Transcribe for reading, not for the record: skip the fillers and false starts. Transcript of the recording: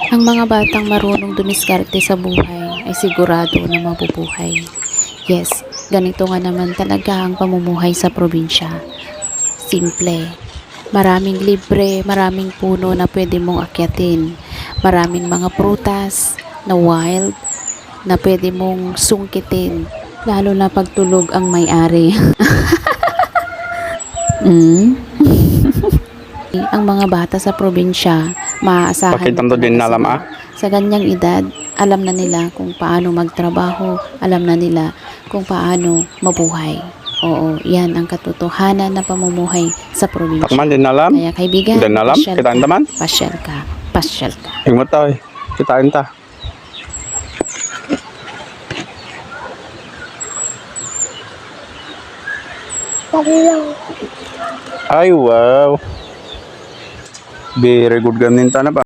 Ang mga batang marunong dumiskarte sa buhay ay sigurado na mabubuhay. Yes, ganito nga naman talaga ang pamumuhay sa probinsya. Simple. Maraming libre, maraming puno na pwede mong akyatin. Maraming mga prutas na wild na pwede mong sungkitin. Lalo na pagtulog ang may-ari. Ang mga bata sa probinsya, maaasahan Pakitang to din talaga nalam sila. Sa ganyang edad, alam na nila kung paano magtrabaho, alam na nila kung paano mabuhay. Oo, yan ang katotohanan na pamumuhay sa probinsya. Takman din nalam. Kaya kaibigan, Din nalam. pasyal Kitain ka, taman. pasyal ka, pasyal ka. Hingmat tayo. Kitain ta. Ay, wow. Very good ganin ta na ba?